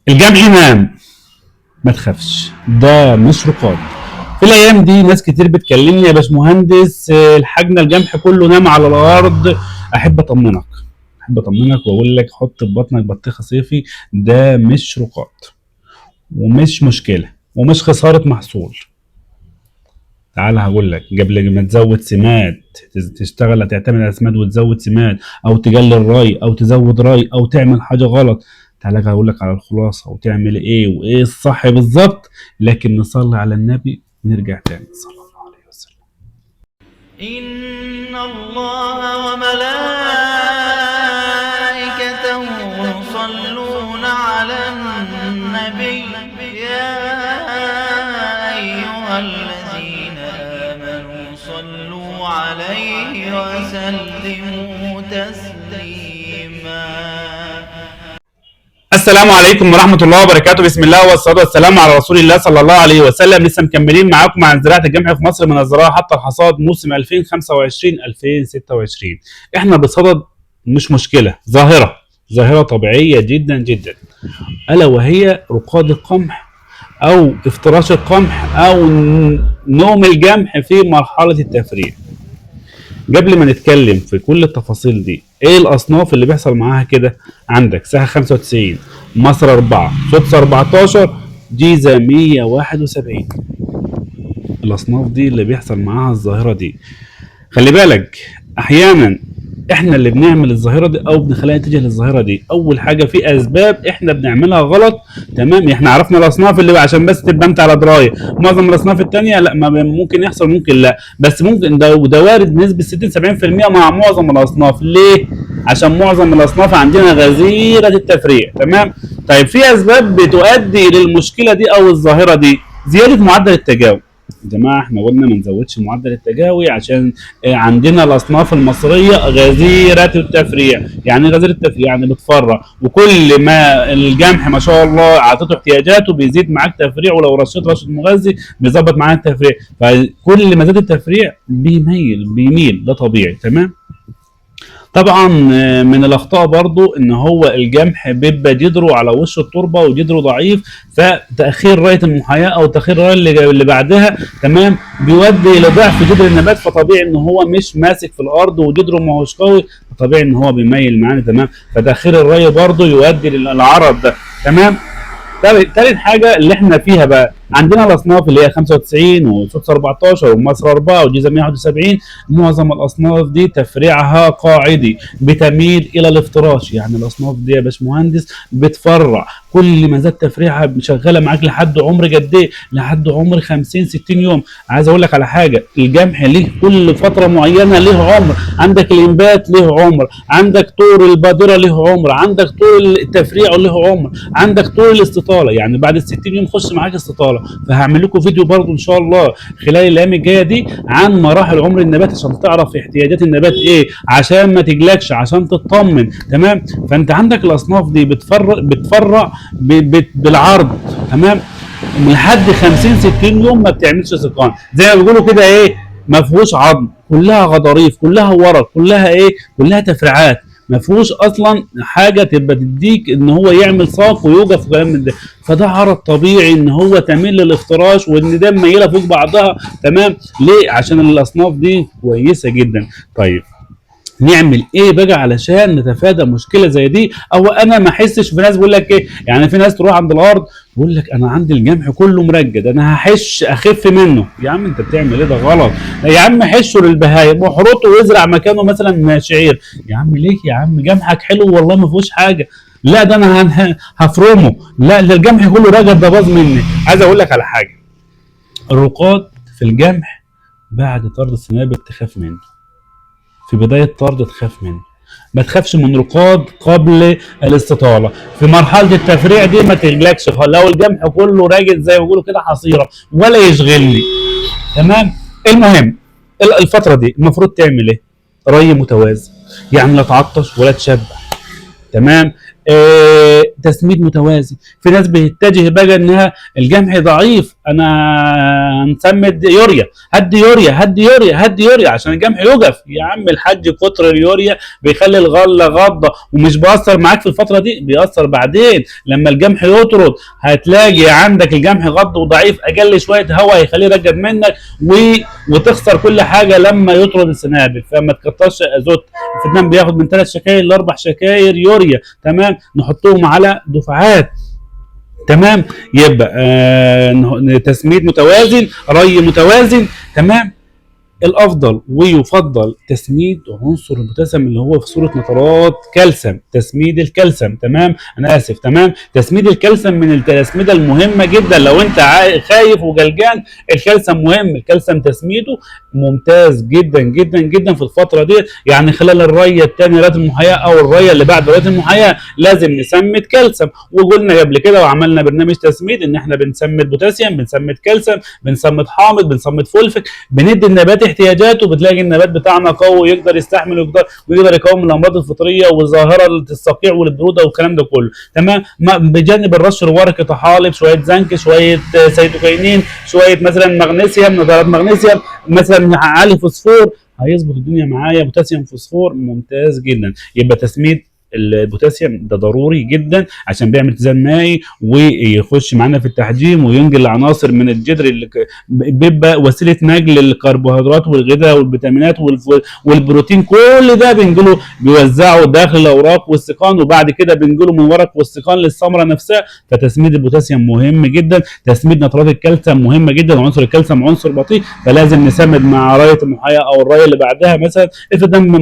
الجمع نام، ما تخافش، ده مش رقاد. في الايام دي ناس كتير بتكلمني يا باشمهندس، الحجم الجمح كله نام على الارض. احب اطمنك واقول لك حط في بطنك بطيخه صيفي، ده مش رقاد ومش مشكله ومش خساره محصول. تعال هقول لك قبل ما تزود سماد، تشتغل هتعتمد على سماد وتزود سماد، او تقلل ري او تزود ري او تعمل حاجه غلط. تعالى هقول لك على الخلاصه وتعمل ايه وايه الصح بالظبط، لكن نصلي على النبي ونرجع تاني صلى الله عليه وسلم. إن الله وملائكته يصلون على النبي يا أيها الذين آمنوا صلوا عليه وسلموا تسليما. السلام عليكم ورحمة الله وبركاته. بسم الله والصلاة والسلام على رسول الله صلى الله عليه وسلم. لسه مكملين معاكم عن زراعة الجمح في مصر، من الزراعة حتى الحصاد موسم 2025-2026. احنا بصدد مش مشكلة، ظاهرة طبيعية جدا جدا، ألا وهي رقاد القمح أو افتراش القمح أو نوم الجمح في مرحلة التفريع. قبل ما نتكلم في كل التفاصيل دي، ايه الاصناف اللي بيحصل معاها كده؟ عندك ساحه 95، مصر 4، سدس 14، جيزه 171. الاصناف دي اللي بيحصل معاها الظاهره دي. خلي بالك احيانا احنا اللي بنعمل الظاهره دي او بنخليها تيجي للظاهره دي. اول حاجه في اسباب احنا بنعملها غلط، تمام؟ احنا عرفنا الاصناف اللي عشان بس تبقى انت على درايه. معظم الاصناف الثانيه لا، ما ممكن يحصل ممكن لا، بس ممكن ده وارد بنسبه 60-70% مع معظم الاصناف. ليه؟ عشان معظم الاصناف عندنا غزيره التفريع، تمام؟ طيب في اسباب بتؤدي للمشكله دي او الظاهره دي. زياده معدل التجاوب. يا جماعه احنا قلنا ما نزودش معدل التجاوي عشان عندنا الاصناف المصريه غزيره التفريع. يعني غزيره التفريع يعني بتفرع، وكل ما الجمح ما شاء الله عطيته احتياجاته بيزيد معاك تفريع، ولو رشيت رشه مغذي بيظبط معاك التفريع. فكل ما زاد التفريع بيميل، ده طبيعي، تمام؟ طبعا من الاخطاء برضو ان هو الجمح بيبقى جدره على وش التربه وجدره ضعيف، فتاخير رايه المحاياه او تاخير الرايه اللي بعدها، تمام، بيؤدي الى ضعف جدر النبات. فطبيعي ان هو مش ماسك في الارض وجدره ما هوش قوي، فطبيعي ان هو بيميل معانا، تمام؟ فتاخير الرايه برضو يؤدي للعرض ده، تمام؟ تالت حاجه اللي احنا فيها بقى، عندنا الاصناف اللي هي 95 وسدس 14 ومصر 4 وجيزه 171. معظم الاصناف دي تفريعها قاعدي، بتميل الى الافتراش. يعني الاصناف دي يا باشمهندس بتفرع، كل ما زاد تفريعها شغاله معاك لحد عمر قد ايه؟ لحد عمر 50-60 يوم. عايز اقول لك على حاجه، الجمح ليه كل فتره معينه ليه عمر. عندك الانبات ليه عمر، عندك طور البادره ليه عمر، عندك طول التفريع له عمر، عندك طول الاستطاله. يعني بعد ال 60 يوم خش معاك استطاله. فهعمل لكم فيديو برضو ان شاء الله خلال الايام الجايه دي عن مراحل عمر النبات عشان تعرف احتياجات النبات ايه، عشان ما تقلقش، عشان تطمن، تمام؟ فانت عندك الاصناف دي بتفرع بالعرض، تمام، لحد 50-60 يوم ما بتعملش سقان. زي ما بيقولوا كده ايه، ما فيهوش عظم، كلها غضاريف، كلها ورق، كلها ايه، كلها تفريعات، ما فيهوش اصلا حاجه تبقى تديك ان هو يعمل ساق ويوقف وكلام من ده. فده عرض طبيعي ان هو تميل للافتراش وان ده ميله فوق بعضها، تمام؟ ليه؟ عشان الاصناف دي كويسه جدا. طيب نعمل ايه بقى علشان نتفادى مشكله زي دي؟ او انا ما احسش. في ناس بيقول لك ايه، يعني في ناس تروح عند الارض يقول لك انا عندي الجمح كله مرجد، انا هحش اخف منه. يا عم انت بتعمل ايه؟ ده غلط. يا عم حشه للبهايم واحرطه وازرع مكانه مثلا شعير. يا عم ليه يا عم؟ جمحك حلو والله ما فيهوش حاجه. لا ده انا هفرمه. لا ده الجمح كله رجد، ده باظ مني. عايز اقول لك على حاجه، الرقاد في الجمح بعد طرد السنابل تخاف منه، في بدايه طرد تخاف منه. ما تخافش من رقاد قبل الاستطاله. في مرحله التفريع دي ما تقلقش، لو الجمح كله راجل زي ما بيقولوا كده حصيره ولا يشغلني، تمام؟ المهم الفتره دي المفروض تعمل ايه؟ ري متوازن، يعني لا تعطش ولا تشبع، تمام؟ تسميد متوازي. في ناس بتتجه بقى انها الجمح ضعيف، انا نسمد يوريا، هدي يوريا هدي يوريا هدي يوريا عشان الجمح يوقف. يا عم الحاج كتر اليوريا بيخلي الغله غضه ومش بيأثر معاك في الفتره دي، بيأثر بعدين لما الجمح يطرد. هتلاقي عندك الجمح غض وضعيف، اقل شويه هواء هيخليه يرجع منك وتخسر كل حاجه لما يطرد السنابل. فما تكترش ازوت. الفدان بياخد من 3 شكاير ل 4 شكاير يوريا، تمام، نحطهم على دفعات. تمام، يبقى تسميد متوازن، ري متوازن. تمام، الافضل ويفضل تسميد عنصر البوتاسيوم اللي هو في صوره نترات كالسيوم، تسميد الكالسيوم. تمام، انا اسف. تمام، تسميد الكالسيوم من التسميده المهمه جدا. لو انت خايف وجلجان، الكالسيوم مهم. الكالسيوم تسميده ممتاز جدا جدا جدا في الفتره دي. يعني خلال الريه الثانيه ريه المحياه او الريه اللي بعد ريه المحياه لازم نسمد كالسيوم. وقلنا قبل كده وعملنا برنامج تسميد ان احنا بنسمد بوتاسيوم، بنسمد كالسيوم، بنسمد حامض، بنسمد فولفيك، بندي النبات احتياجاته. بتلاقي النبات بتاعنا قوي، يقدر يستحمل ويقدر يقاوم الامراض الفطريه وظاهره الصقيع والبروده والكلام ده كله. تمام، بجانب الرش الورقي طحالب، شويه زنك، شويه سيتوكاينين، شويه مثلا مغنيسيوم، نترات مغنيسيوم، مثلا عالي فوسفور، هيظبط الدنيا معايا. بوتاسيوم فوسفور ممتاز جدا. يبقى تسميد البوتاسيوم ده ضروري جدا عشان بيعمل اتزان مائي ويخش معانا في التحجيم وينقل العناصر من الجدر اللي بيبقى وسيله نقل الكربوهيدرات والغذاء والفيتامينات والبروتين. كل ده بينقله بيوزعه داخل الاوراق والسيقان، وبعد كده بينقله من ورق والسيقان للثمره نفسها. فتسميد البوتاسيوم مهم جدا. تسميد نترات الكالسيوم مهمه جدا. عنصر الكالسيوم عنصر بطيء، فلازم نسمد مع رايه المحياه او الرايه اللي بعدها. مثلا الفدان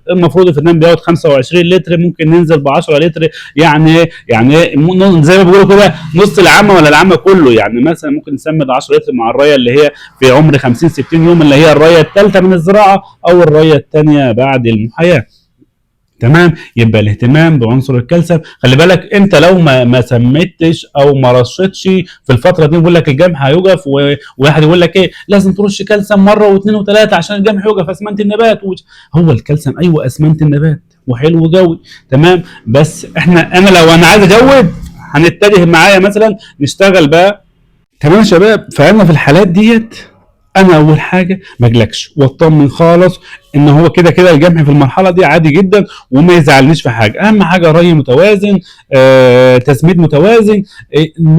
المفروض الفدان بياخد 25 لتر، ممكن ننزل ب 10 لتر. يعني زي ما بيقولوا كده نص العامه ولا العامه كله. يعني مثلا ممكن نسمد 10 لتر مع الرايه اللي هي في عمر 50 60 يوم، اللي هي الرايه الثالثه من الزراعه او الرايه الثانيه بعد المحياه. تمام، يبقى الاهتمام بعنصر الكالسيوم. خلي بالك انت لو ما سميتش او ما رشتش في الفتره دي، بيقول لك الجمح هيوقف، وواحد يقول لك ايه لازم ترش كالسيوم مره واثنين وثلاثه عشان الجمح يوقف، اسمنت النبات. هو الكالسيوم ايوه اسمنت النبات وحلو قوي. تمام، بس انا لو عايز ازود هنتجه معايا مثلا نشتغل بقى. تمام يا شباب، فانا في الحالات ديت انا اول حاجه ما اجلكش واطمن خالص ان هو كده كده الجمح في المرحله دي عادي جدا وما يزعلنيش في حاجه. اهم حاجه ري متوازن، تسميد متوازن،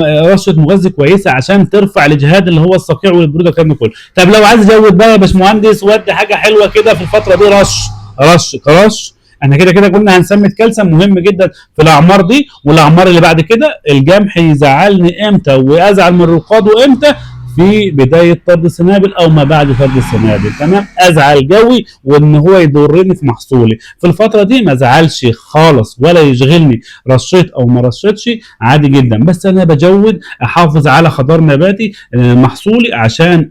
رشه مغذي كويسه عشان ترفع الاجهاد اللي هو الصقيع والبروده والكلام ده كله. طب لو عايز ازود بقى يا باشمهندس ودي حاجه حلوه كده في الفتره دي، رش. احنا كده كده قلنا هنسمي الكالسيوم مهم جدا في الاعمار دي والاعمار اللي بعد كده. الجمح يزعلني امتى وازعل من رقاده امتى؟ في بدايه طرد السنابل او ما بعد طرد السنابل. تمام، ازعل قوي وان هو يضرني في محصولي. في الفتره دي ما ازعلش خالص ولا يشغلني رشيت او ما رشيتش، عادي جدا. بس انا بجود احافظ على خضار نباتي محصولي، عشان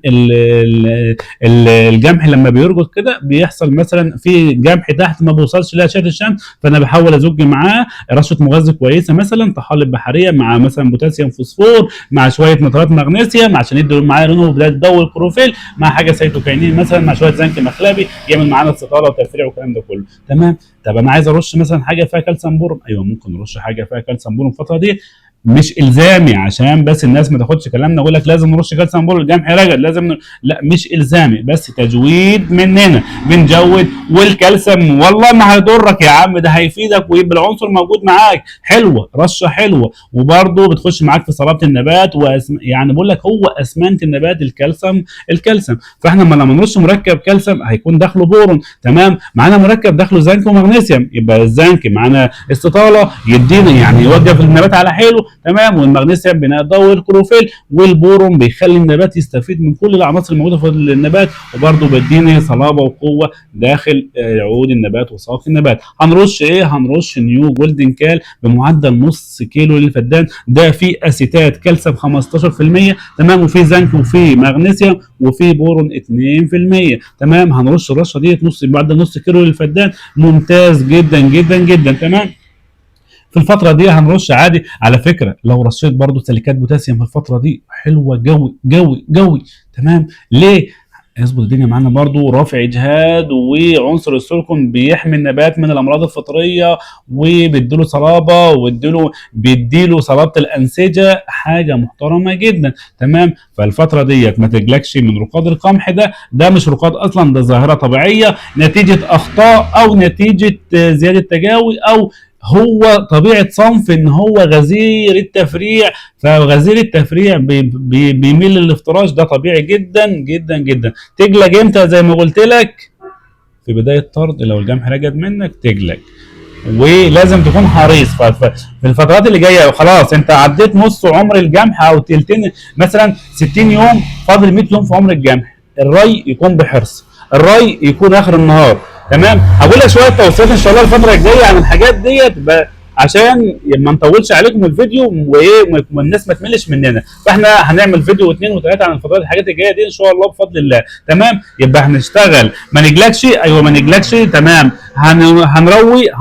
الجمح لما بيرقد كده بيحصل مثلا في جمح تحت ما بيوصلش لاشعه الشمس، فانا بحاول ازج معاه رشه مغذي كويسه، مثلا طحالب بحريه مع مثلا بوتاسيوم فوسفور مع شويه نترات مغنيسيوم عشان يدي معاه لونه بدايه تدور الكلوروفيل، مع حاجه سيتوكاينين مثلا مع شويه زنك مخلبي يعمل معانا استطاله وتفريع والكلام ده كله. تمام، طب انا عايز ارش مثلا حاجه فيها كالسيوم بورم، ايوه ممكن نرش حاجه فيها كالسيوم بورم الفتره دي، مش الزامي عشان بس الناس ما تاخدش كلامنا يقول لك لازم نرش كالسيوم بورم الجمح رجل لازم لا، مش الزامي، بس تجويد مننا بنجود. والكالسيوم والله ما هيضرك يا عم، ده هيفيدك ويبقى العنصر موجود معاك. حلوه رشه حلوه، وبرده بتخش معاك في صلابه النبات يعني بقول لك هو اسمنت النبات الكالسيوم. فاحنا لما نرش مركب كالسيوم هيكون داخله بورون. تمام، معانا مركب داخله زنك ومغنيسيوم، يبقى الزنك معانا استطاله يدينا يعني يوقف النبات على حيله. تمام، والمغنيسيوم بناء ضوء الكلوروفيل، والبورون بيخلي النبات يستفيد من كل العناصر الموجوده في النبات، وبرده بيديني صلابه وقوه داخل عود النبات وساق النبات. هنرش ايه؟ هنرش نيو جولدن كال بمعدل نص كيلو للفدان، ده فيه اسيتات كالسيوم 15%. تمام، وفيه زنك وفيه مغنيسيوم وفيه بورون 2%. تمام، هنرش الرشه ديت معدل نص كيلو للفدان، ممتاز جدا جدا جدا. تمام، في الفترة دي هنرش عادي. على فكرة لو رشيت برضو سيليكات بوتاسيوم في الفترة دي حلوة قوي قوي قوي. تمام، ليه؟ يظبط الدنيا معانا برضو. رافع اجهاد، وعنصر السيليكون بيحمي النبات من الامراض الفطريه، وبيديله صلابه، بيديله صلابه الانسجه، حاجه محترمه جدا. تمام. فالفتره ديت ما تقلقش من رقاد القمح ده مش رقاد اصلا، ده ظاهره طبيعيه نتيجه اخطاء او نتيجه زياده تجاوي، او هو طبيعه صنف ان هو غزير التفريع، فغزير التفريع بيميل للافتراش. ده طبيعي جدا جدا جدا. تقلق امتى؟ زي ما قلت لك في بدايه طرد، لو الجمح رجد منك تقلق، ولازم تكون حريص في الفترات اللي جايه. خلاص انت عديت نص عمر الجمح او تلتين، مثلا 60 يوم، فاضل 100 يوم في عمر الجمح. الري يكون بحرص، الري يكون اخر النهار. تمام. هقول لك شويه توصيات ان شاء الله الفتره الجايه عن الحاجات ديت عشان ما نطولش عليكم الفيديو وايه والناس ما تملش مننا. فاحنا هنعمل فيديو واثنين وثلاثه عن الحاجات الجايه دي ان شاء الله بفضل الله. تمام. يبقى هنشتغل، ما نجلكش. ايوه ما نجلكش. تمام.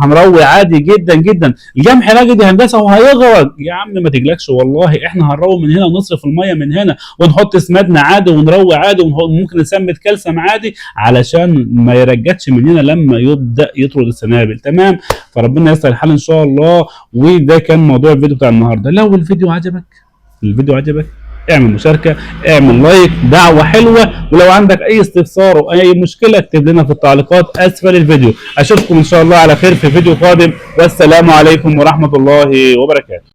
هنروي عادي جدا جدا. الجمح راجل هندسه وهيغرق يا عم، ما تجلكش والله. احنا هنروي من هنا ونصرف الميه من هنا ونحط سمادنا عادي ونروي عادي، وممكن نسمد كلسم عادي علشان ما يرجعش مننا لما يبدا يطرد السنابل. تمام. فربنا يسر الحال ان شاء الله. وده كان موضوع الفيديو بتاع النهارده. لو الفيديو عجبك اعمل مشاركه، اعمل لايك، دعوه حلوه. ولو عندك اي استفسار او اي مشكله اكتب لنا في التعليقات اسفل الفيديو. اشوفكم ان شاء الله على خير في فيديو قادم، والسلام عليكم ورحمه الله وبركاته.